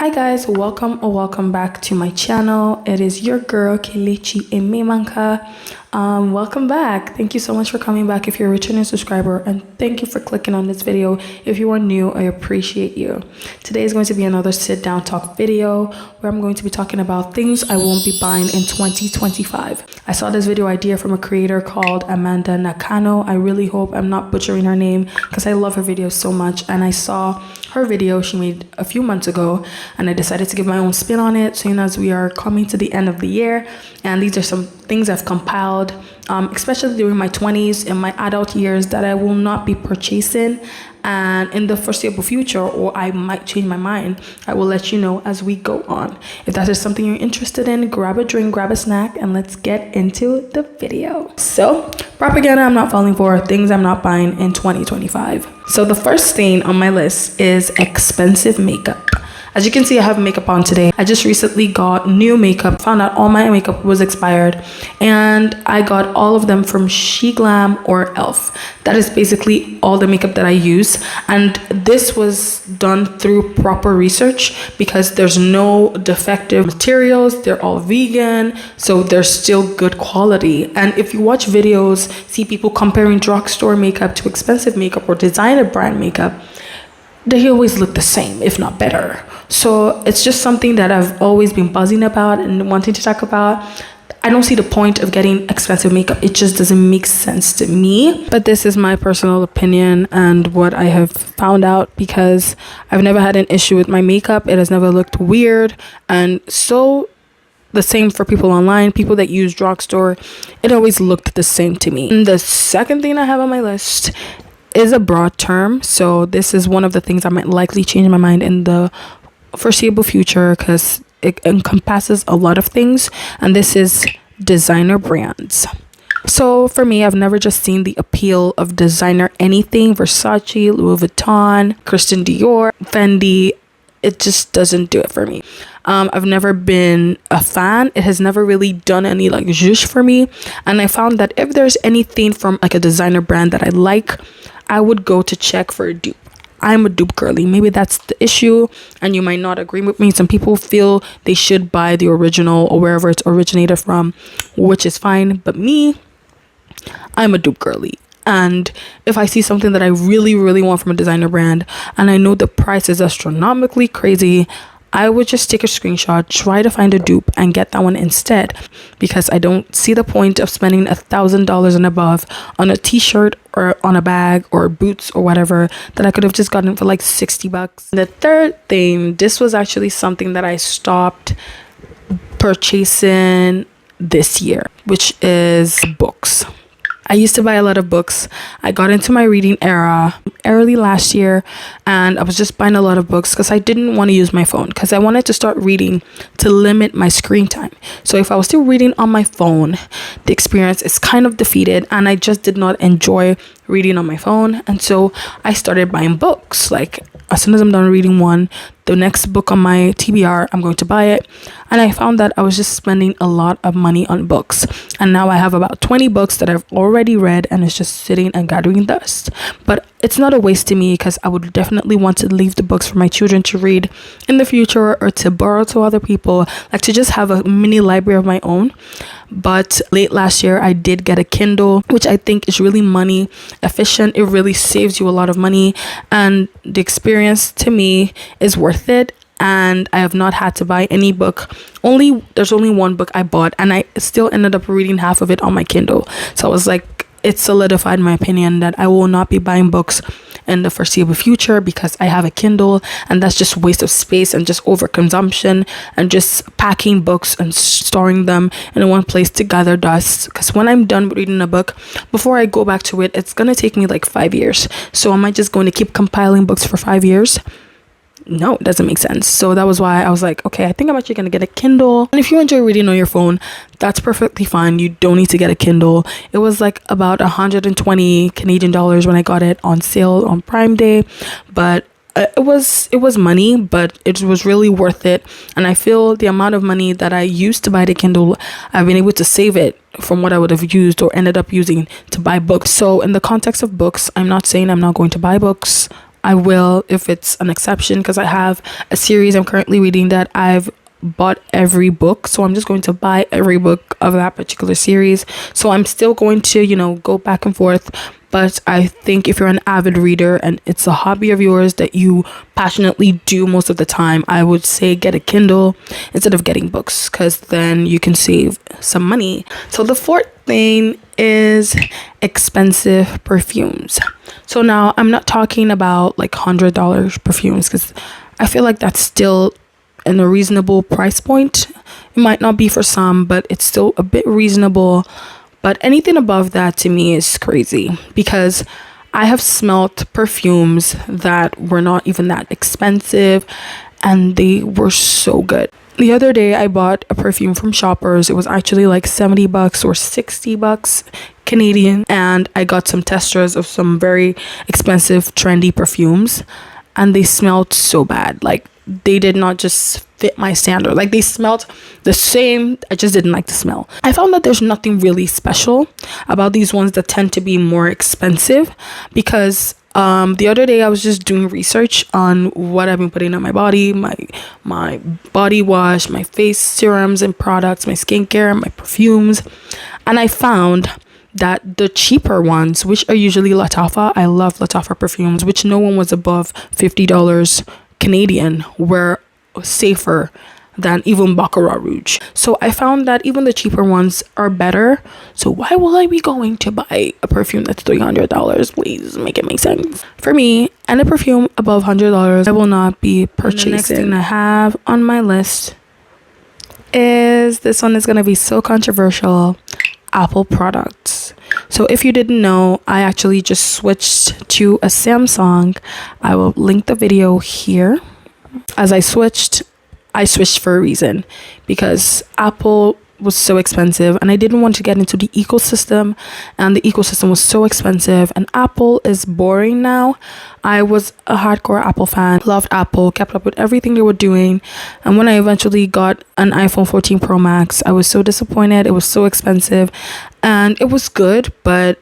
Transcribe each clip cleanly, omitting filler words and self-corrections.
Hi guys, welcome or welcome back to my channel. It is your girl Kelechi Ememanka. Welcome back. Thank you so much for coming back if you're a returning subscriber, and thank you for clicking on this video. If you are new, I appreciate you. Today is going to be another sit down talk video where I'm going to be talking about things I won't be buying in 2025. I saw this video idea from a creator called Amanda Nakano. I really hope I'm not butchering her name because I love her videos so much, and I saw her video she made a few months ago, and I decided to give my own spin on it, seeing as we are coming to the end of the year. And these are some things I've compiled, especially during my 20s and my adult years, that I will not be purchasing, and in the foreseeable future, or I might change my mind. I will let you know as we go on. If that is something you're interested in, grab a drink, grab a snack, and let's get into the video. So, propaganda I'm not falling for, things I'm not buying in 2025. So the first thing on my list is expensive makeup. As you can see, I have makeup on today. I just recently got new makeup, found out all my makeup was expired, and I got all of them from SheGlam or e.l.f. That is basically all the makeup that I use, and this was done through proper research because there's no defective materials. They're all vegan, so they're still good quality. And if you watch videos, see people comparing drugstore makeup to expensive makeup or designer brand makeup, they always look the same, if not better. So it's just something that I've always been buzzing about and wanting to talk about. I don't see the point of getting expensive makeup. It just doesn't make sense to me. But this is my personal opinion and what I have found out, because I've never had an issue with my makeup. It has never looked weird. And so the same for people online, people that use drugstore, it always looked the same to me. And the second thing I have on my list is a broad term. So this is one of the things I might likely change my mind in the foreseeable future because it encompasses a lot of things, and this is designer brands. So for me, I've never just seen the appeal of designer anything. Versace, Louis Vuitton, Christian Dior, Fendi. It just doesn't do it for me. I've never been a fan. It has never really done any like zhuzh for me. And I found that if there's anything from like a designer brand that I like, I would go to check for a dupe. I'm a dupe girly. Maybe that's the issue, and you might not agree with me. Some people feel they should buy the original or wherever it's originated from, which is fine. But me, I'm a dupe girly. And if I see something that I really, really want from a designer brand, and I know the price is astronomically crazy, I would just take a screenshot, try to find a dupe, and get that one instead, because I don't see the point of spending $1,000 and above on a t-shirt or on a bag or boots or whatever that I could have just gotten for like $60. The third thing, this was actually something that I stopped purchasing this year, which is books. I used to buy a lot of books. I got into my reading era early last year, and I was just buying a lot of books because I didn't want to use my phone, because I wanted to start reading to limit my screen time. So if I was still reading on my phone, the experience is kind of defeated, and I just did not enjoy reading on my phone. And so I started buying books. Like as soon as I'm done reading one, the next book on my TBR, I'm going to buy it. And I found that I was just spending a lot of money on books. And now I have about 20 books that I've already read, and it's just sitting and gathering dust. But it's not a waste to me, because I would definitely want to leave the books for my children to read in the future, or to borrow to other people, like to just have a mini library of my own. But late last year, I did get a Kindle, which I think is really money efficient. It really saves you a lot of money, and the experience to me is worth it. And I have not had to buy any book. There's only one book I bought, and I still ended up reading half of it on my Kindle. So I was like, it solidified my opinion that I will not be buying books in the foreseeable future because I have a Kindle, and that's just waste of space and just overconsumption and just packing books and storing them in one place to gather dust. Because when I'm done reading a book, before I go back to it, it's gonna take me like 5 years. So am I just going to keep compiling books for 5 years? No, it doesn't make sense. So that was why I was like, okay, I think I'm actually gonna get a Kindle. And if you enjoy reading on your phone, that's perfectly fine. You don't need to get a Kindle. It was like about 120 Canadian dollars when I got it on sale on Prime Day, but it was money, but it was really worth it. And I feel the amount of money that I used to buy the Kindle, I've been able to save it from what I would have used or ended up using to buy books. So in the context of books, I'm not saying I'm not going to buy books. I will if it's an exception, because I have a series I'm currently reading that I've bought every book, so I'm just going to buy every book of that particular series. So I'm still going to, you know, go back and forth. But I think if you're an avid reader and it's a hobby of yours that you passionately do most of the time, I would say get a Kindle instead of getting books, because then you can save some money. So the fourth thing is expensive perfumes. So now I'm not talking about like $100 perfumes, because I feel like that's still in a reasonable price point. It might not be for some, but it's still a bit reasonable. But anything above that to me is crazy, because I have smelt perfumes that were not even that expensive and they were so good. The other day I bought a perfume from Shoppers. It was actually like $70 or $60 Canadian, and I got some testers of some very expensive trendy perfumes, and they smelled so bad. Like, they did not just fit my standard. Like, they smelled the same. I just didn't like the smell. I found that there's nothing really special about these ones that tend to be more expensive, because the other day I was just doing research on what I've been putting on my body, my body wash, my face serums and products, my skincare, my perfumes, and I found that the cheaper ones, which are usually Lattafa, I love Lattafa perfumes, which no one was above $50 Canadian, were safer than even Baccarat Rouge. So I found that even the cheaper ones are better. So why will I be going to buy a perfume that's $300? Please make it make sense for me. And a perfume above $100 I will not be purchasing. The next thing I have on my list is, this one is going to be so controversial, Apple products. So if you didn't know, I actually just switched to a Samsung. I will link the video here. As I switched for a reason, because Apple was so expensive and I didn't want to get into the ecosystem, and the ecosystem was so expensive, and Apple is boring now. I was a hardcore Apple fan, loved Apple, kept up with everything they were doing, and when I eventually got an iPhone 14 Pro Max, I was so disappointed. It was so expensive, and it was good, but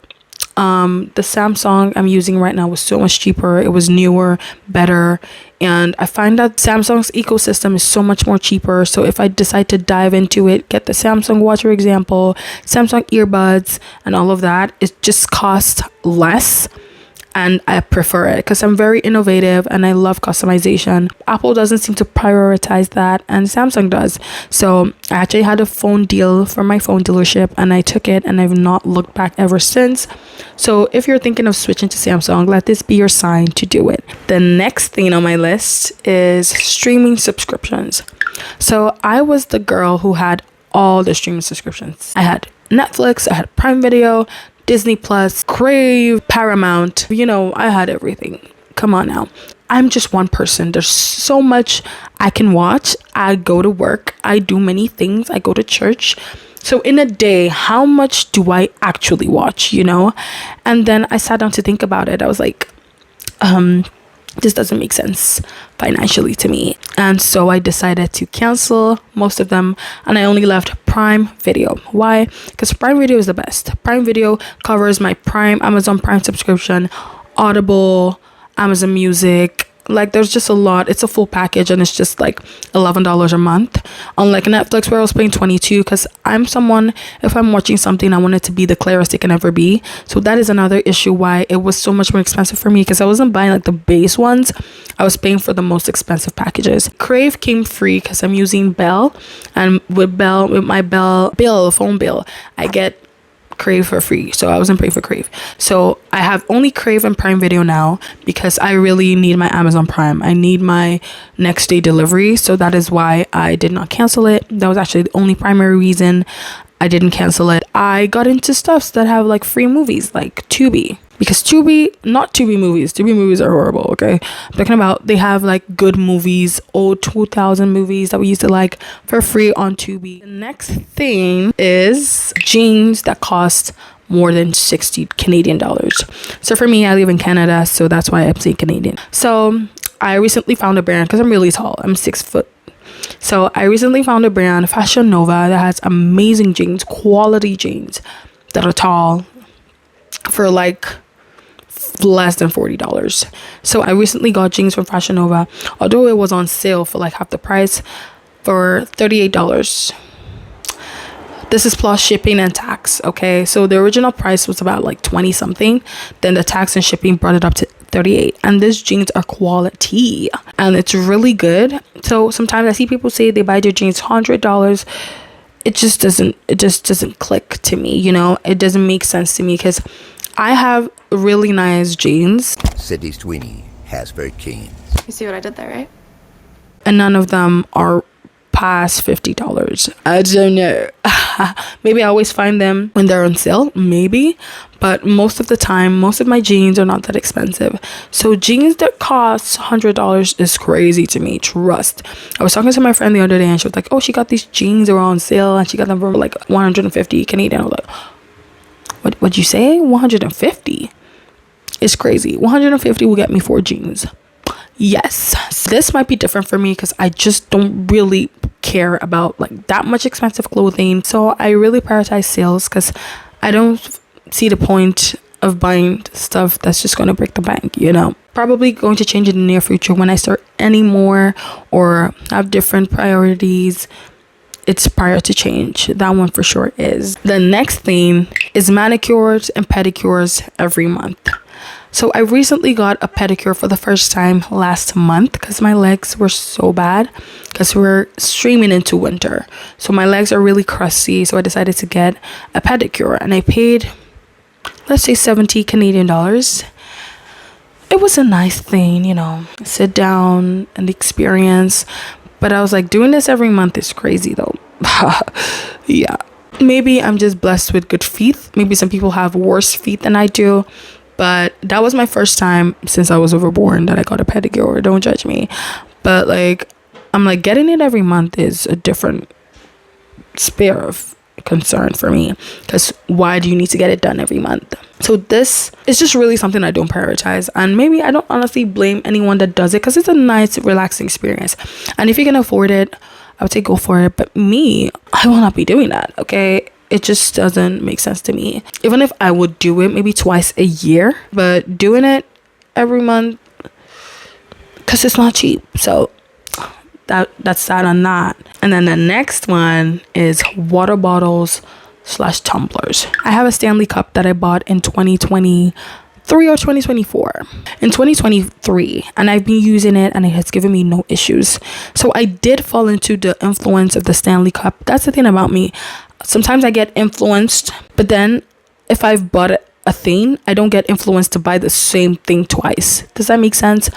the Samsung I'm using right now was so much cheaper. It was newer, better, and I find that Samsung's ecosystem is so much more cheaper. So if I decide to dive into it, get the Samsung watch, for example, Samsung earbuds and all of that, it just costs less, and I prefer it because I'm very innovative and I love customization. Apple doesn't seem to prioritize that, and Samsung does. So I actually had a phone deal from my phone dealership, and I took it, and I've not looked back ever since. So if you're thinking of switching to Samsung, let this be your sign to do it. The next thing on my list is streaming subscriptions. So I was the girl who had all the streaming subscriptions. I had Netflix, I had Prime Video, Disney Plus, Crave, Paramount. You know, I had everything. Come on now. I'm just one person. There's so much I can watch. I go to work. I do many things. I go to church. So in a day, how much do I actually watch, you know? And then I sat down to think about it. I was like, this doesn't make sense financially to me. And so I decided to cancel most of them, and I only left Prime Video. Why? Because Prime Video is the best. Prime Video covers my Amazon Prime subscription, Audible, Amazon Music. Like, there's just a lot. It's a full package, and it's just like $11 a month. Unlike Netflix, where I was paying $22, because I'm someone, if I'm watching something, I want it to be the clearest it can ever be. So that is another issue why it was so much more expensive for me, because I wasn't buying like the base ones. I was paying for the most expensive packages. Crave came free because I'm using Bell, and with my Bell phone bill, I get Crave for free. So I wasn't paying for Crave. So I have only Crave and Prime Video now, because I really need my Amazon Prime. I need my next day delivery. So that is why I did not cancel it. That was actually the only primary reason I didn't cancel it. I got into stuffs that have like free movies, like Tubi. Because not Tubi movies are horrible, okay? I'm talking about, they have like good movies, old 2000 movies that we used to like, for free on Tubi. The next thing is jeans that cost more than 60 Canadian dollars. So for me, I live in Canada, so that's why I'm saying Canadian. So I recently found a brand, because I'm really tall, I'm 6 foot. So I recently found a brand, Fashion Nova, that has amazing jeans, quality jeans that are tall, for like less than $40. So I recently got jeans from Fashion Nova, although it was on sale for like half the price, for $38. This is plus shipping and tax. Okay, so the original price was about like 20 something, then the tax and shipping brought it up to 38. And these jeans are quality and it's really good. So sometimes I see people say they buy their jeans $100. It just doesn't click to me, you know. It doesn't make sense to me because I have really nice jeans. Sydney Sweeney has very keen. You see what I did there, right? And none of them are past $50. I don't know. Maybe I always find them when they're on sale, maybe, but most of the time, most of my jeans are not that expensive. So jeans that cost $100 is crazy to me. Trust. I was talking to my friend the other day and she was like, oh, she got these jeans that were on sale and she got them for like 150 Canadian. I was like, what'd you say? 150? It's crazy. 150 will get me 4 jeans. Yes, this might be different for me because I just don't really care about like that much expensive clothing. So I really prioritize sales because I don't see the point of buying stuff that's just going to break the bank, you know. Probably going to change in the near future when I start earning more or have different priorities. It's prior to change. That one for sure is. The next thing is manicures and pedicures every month. So I recently got a pedicure for the first time last month because my legs were so bad because we're streaming into winter. So my legs are really crusty. So I decided to get a pedicure and I paid, let's say 70 Canadian dollars. It was a nice thing, you know, sit down and the experience. But I was like, doing this every month is crazy though. Yeah. Maybe I'm just blessed with good feet. Maybe some people have worse feet than I do. But that was my first time since I was overborn that I got a pedicure. Don't judge me. But like, I'm like, getting it every month is a different sphere of concern for me. Because why do you need to get it done every month? So this is just really something I don't prioritize. And maybe I don't honestly blame anyone that does it because it's a nice, relaxing experience. And if you can afford it, I would say go for it. But me, I will not be doing that, okay? It just doesn't make sense to me. Even if I would do it maybe twice a year, but doing it every month, because it's not cheap. So that's that on that. And then the next one is water bottles / tumblers. I have a Stanley cup that I bought in 2023 or 2024. In 2023, and I've been using it and it has given me no issues. So I did fall into the influence of the Stanley cup. That's the thing about me. Sometimes I get influenced, but then if I've bought a thing, I don't get influenced to buy the same thing twice. Does that make sense?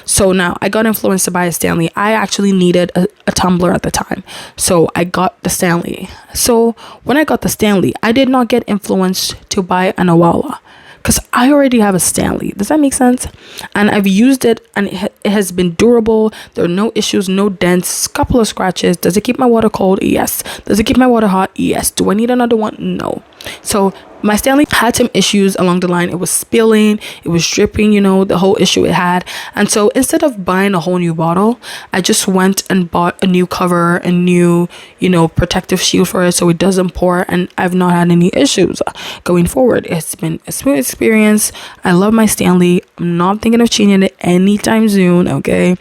So now I got influenced to buy a Stanley. I actually needed a tumbler at the time. So I got the Stanley. So when I got the Stanley, I did not get influenced to buy an oura because I already have a Stanley. Does that make sense? And I've used it and it has been durable. There are no issues, no dents, couple of scratches. Does it keep my water cold? Yes. Does it keep my water hot? Yes. Do I need another one? No. So my Stanley had some issues along the line. It was spilling, it was dripping, you know, the whole issue it had. And so instead of buying a whole new bottle, I just went and bought a new cover, a new, you know, protective shield for it so it doesn't pour. And I've not had any issues going forward. It's been a smooth experience. I love my Stanley. I'm not thinking of changing it anytime soon, okay?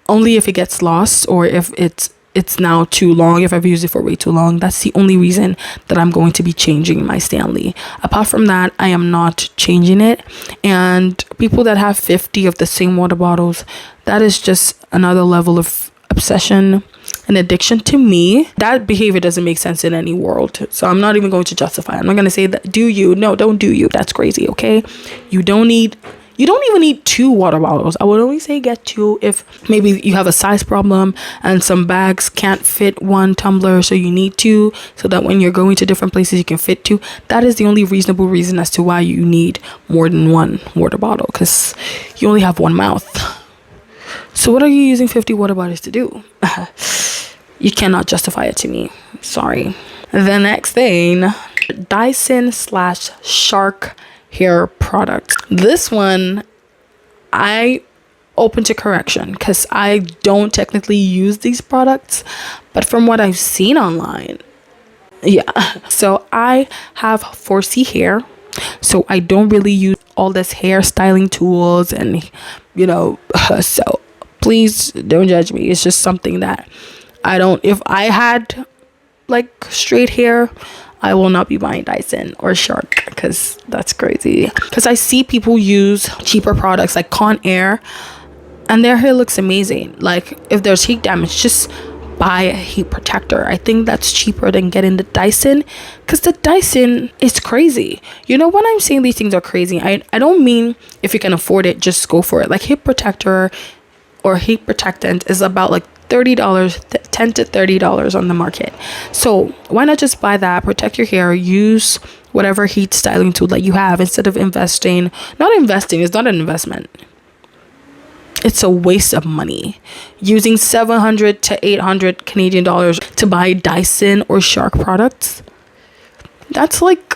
Only if it gets lost or if it's now too long, if I've used it for way too long. That's the only reason that I'm going to be changing my Stanley. Apart from that, I am not changing it. And people that have 50 of the same water bottles, that is just another level of obsession and addiction to me. That behavior doesn't make sense in any world. So I'm not even going to justify it. I'm not going to say that, do you? No, don't do you. That's crazy, okay? You don't even need 2 water bottles. I would only say get 2 if maybe you have a size problem and some bags can't fit 1 tumbler, so you need 2 so that when you're going to different places you can fit 2. That is the only reasonable reason as to why you need more than 1 water bottle, because you only have 1 mouth. So what are you using 50 water bottles to do? You cannot justify it to me. Sorry. The next thing, Dyson / Shark hair product. This one I open to correction because I don't technically use these products, but from what I've seen online, yeah. So I have 4C hair, so I don't really use all this hairstyling tools and, you know, so please don't judge me. It's just something that I don't, if I had like straight hair, I will not be buying Dyson or Shark, because that's crazy. Because I see people use cheaper products like Conair and their hair looks amazing. Like if there's heat damage, just buy a heat protector. I think that's cheaper than getting the Dyson, because the Dyson is crazy. You know, when I'm saying these things are crazy, I don't mean if you can afford it, just go for it. Like heat protector or heat protectant is about like $30, $10 to $30 on the market. So why not just buy that, protect your hair, use whatever heat styling tool that you have, instead of investing. Not investing, it's not an investment. It's a waste of money. Using 700 to 800 Canadian dollars to buy Dyson or Shark products. That's like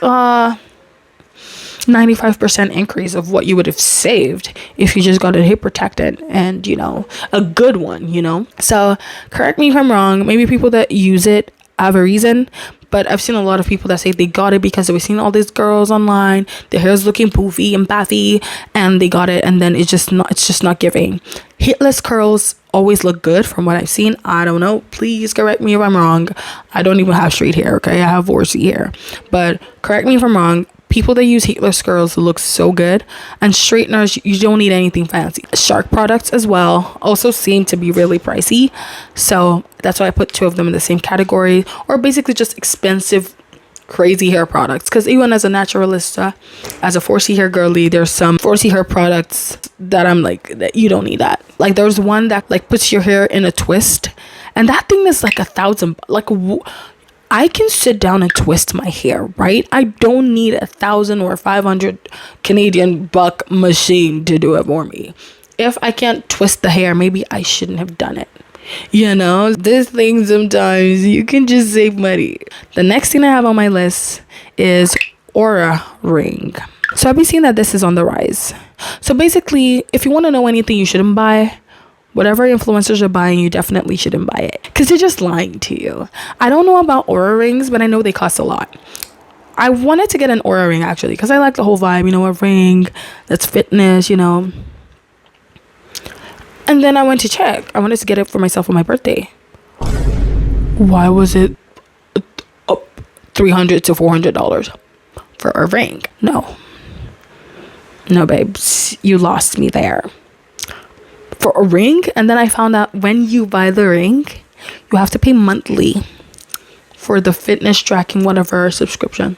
95% increase of what you would have saved if you just got a heat protectant, and, you know, a good one, you know. So correct me if I'm wrong. Maybe people that use it have a reason, but I've seen a lot of people that say they got it because they were seeing all these girls online, their hair's looking poofy and baffy, and they got it, and then it's just not giving. Hitless curls always look good from what I've seen. I don't know, please correct me if I'm wrong. I don't even have straight hair, okay? I have horsey hair, but correct me if I'm wrong. People that use heatless curls look so good. And straighteners, you don't need anything fancy. Shark products as well also seem to be really pricey, so that's why I put two of them in the same category. Or basically just expensive crazy hair products, because even as a naturalista, as a 4C hair girly, there's some 4C hair products that I'm like, that you don't need that. Like there's one that like puts your hair in a twist, and that thing is like $1,000. Like I can sit down and twist my hair, right? I don't need 1,000 or 500 Canadian buck machine to do it for me. If I can't twist the hair, maybe I shouldn't have done it. You know, this thing sometimes you can just save money. The next thing I have on my list is Oura ring. So I've been seeing that this is on the rise. So basically, if you want to know anything you shouldn't buy, whatever influencers are buying, you definitely shouldn't buy it, because they're just lying to you. I don't know about Oura rings, but I know they cost a lot. I wanted to get an Oura ring actually, because I like the whole vibe, you know, a ring that's fitness, you know. And then I went to check. I wanted to get it for myself on my birthday. Why was it up $300 to $400 for a ring? No, babes, you lost me there. For a ring. And then I found out when you buy the ring, you have to pay monthly for the fitness tracking whatever subscription.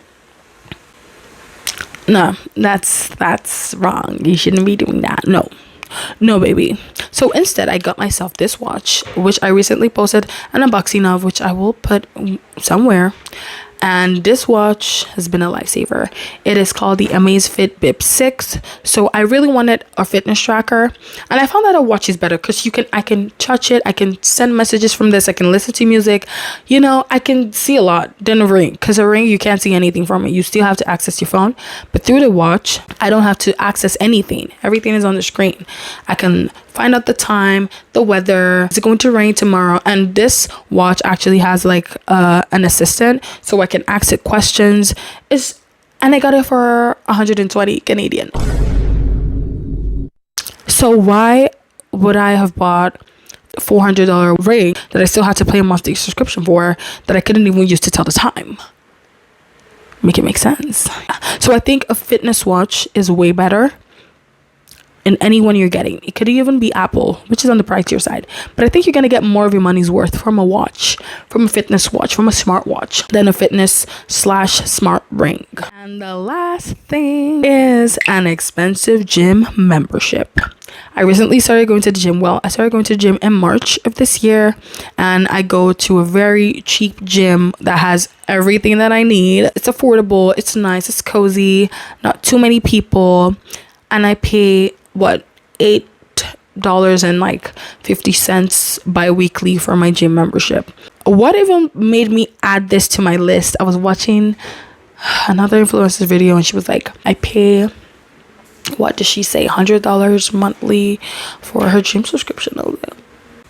No, that's wrong. You shouldn't be doing that. No, baby. So instead, I got myself this watch, which I recently posted an unboxing of, which I will put somewhere. And this watch has been a lifesaver. It is called the Amazfit Bip 6. So I really wanted a fitness tracker, and I found that a watch is better because I can touch it, I can send messages from this, I can listen to music, you know, I can see a lot than a ring, because a ring you can't see anything from it. You still have to access your phone, but through the watch I don't have to access anything. Everything is on the screen. I can find out the time, the weather, is it going to rain tomorrow, and this watch actually has like an assistant, so I can ask it questions. And I got it for 120 Canadian. So why would I have bought a $400 ring that I still had to pay a monthly subscription for, that I couldn't even use to tell the time? Make it make sense. So I think a fitness watch is way better in any one you're getting. It could even be Apple, which is on the pricier side, but I think you're gonna get more of your money's worth from a watch, from a fitness watch, from a smart watch, than a fitness/smart ring. And the last thing is an expensive gym membership. I recently started going to the gym. Well, I started going to the gym in March of this year, and I go to a very cheap gym that has everything that I need. It's affordable, it's nice, it's cozy, not too many people, and I pay $8.50 bi-weekly for my gym membership. What even made me add this to my list? I was watching another influencer's video, and she was like, I pay, what did she say, $100 monthly for her gym subscription.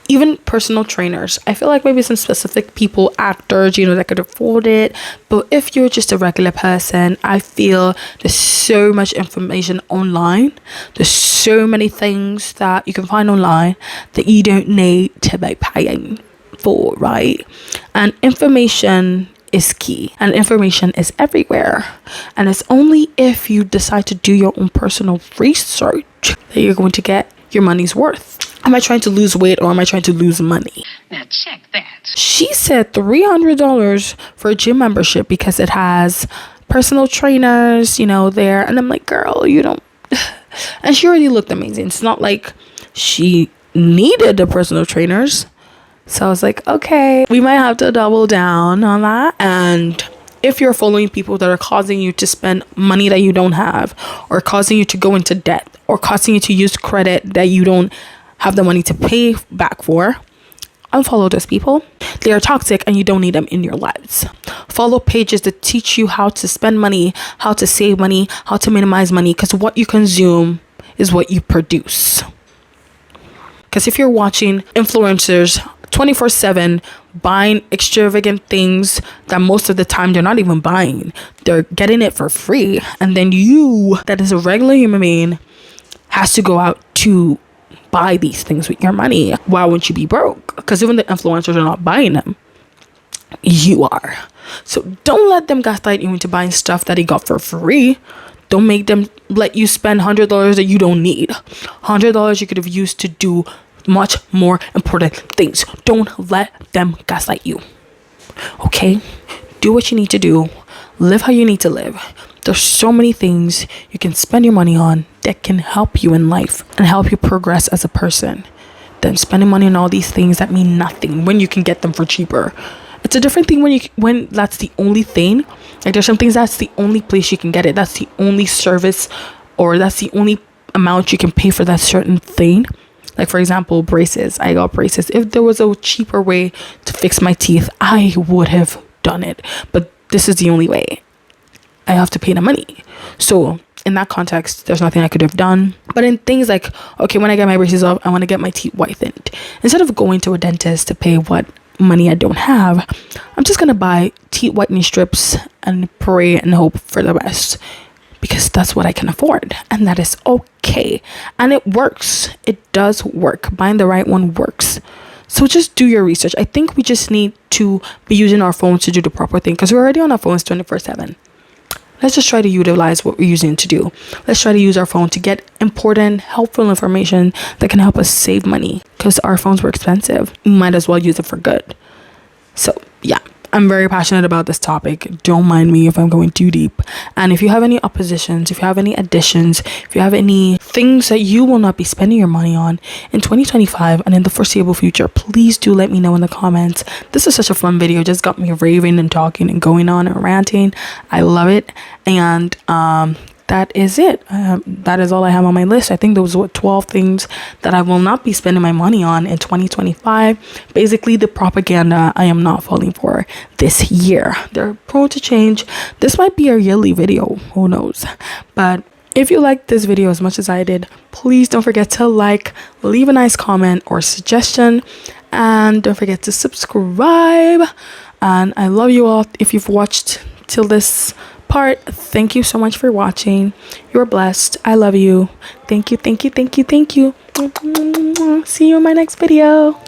even personal trainers. I feel like maybe some specific people, actors, you know, that could afford it. But if you're just a regular person, I feel there's so much information online. There's so many things that you can find online that you don't need to be paying for, right? And information is key, and information is everywhere. And it's only if you decide to do your own personal research that you're going to get your money's worth. Am I trying to lose weight or am I trying to lose money? Now check that. She said $300 for a gym membership because it has personal trainers, you know, there. And I'm like, girl, you don't. And she already looked amazing. It's not like she needed the personal trainers. So I was like, okay, we might have to double down on that. And if you're following people that are causing you to spend money that you don't have, or causing you to go into debt, or causing you to use credit that you don't have the money to pay back for, unfollow those people. They are toxic and you don't need them in your lives. Follow pages that teach you how to spend money, how to save money, how to minimize money, because what you consume is what you produce. Because if you're watching influencers 24/7 buying extravagant things that most of the time they're not even buying, they're getting it for free, and then you, that is a regular human being, has to go out to buy these things with your money. Why wouldn't you be broke? Because even the influencers are not buying them, you are. So don't let them gaslight you into buying stuff that they got for free. Don't make them let you spend $100 that you don't need. $100 you could have used to do much more important things. Don't let them gaslight you. Okay? Do what you need to do. Live how you need to live. There's so many things you can spend your money on that can help you in life and help you progress as a person than spending money on all these things that mean nothing when you can get them for cheaper. It's a different thing when that's the only thing. Like, there's some things that's the only place you can get it. That's the only service, or that's the only amount you can pay for that certain thing. Like, for example, braces. I got braces. If there was a cheaper way to fix my teeth, I would have done it. But this is the only way. I have to pay the money. So in that context, there's nothing I could have done. But in things like, okay, when I get my braces off, I want to get my teeth whitened. Instead of going to a dentist to pay what money I don't have, I'm just going to buy teeth whitening strips and pray and hope for the best. Because that's what I can afford, and that is okay. And it works. It does work. Buying the right one works. So just do your research. I think we just need to be using our phones to do the proper thing, because we're already on our phones 24/7. Let's just try to utilize what we're using to do. Let's try to use our phone to get important, helpful information that can help us save money, because our phones were expensive. We might as well use it for good. So yeah, I'm very passionate about this topic. Don't mind me if I'm going too deep. And if you have any oppositions, if you have any additions, if you have any things that you will not be spending your money on in 2025 and in the foreseeable future, please do let me know in the comments. This is such a fun video. Just got me raving and talking and going on and ranting. I love it. And that is it. That is all I have on my list. I think those were 12 things that I will not be spending my money on in 2025. Basically, the propaganda I am not falling for this year. They're prone to change. This might be a yearly video. Who knows? But if you liked this video as much as I did, please don't forget to like, leave a nice comment or suggestion, and don't forget to subscribe. And I love you all. If you've watched till this part, thank you so much for watching. You're blessed. I love you. Thank you. See you in my next video.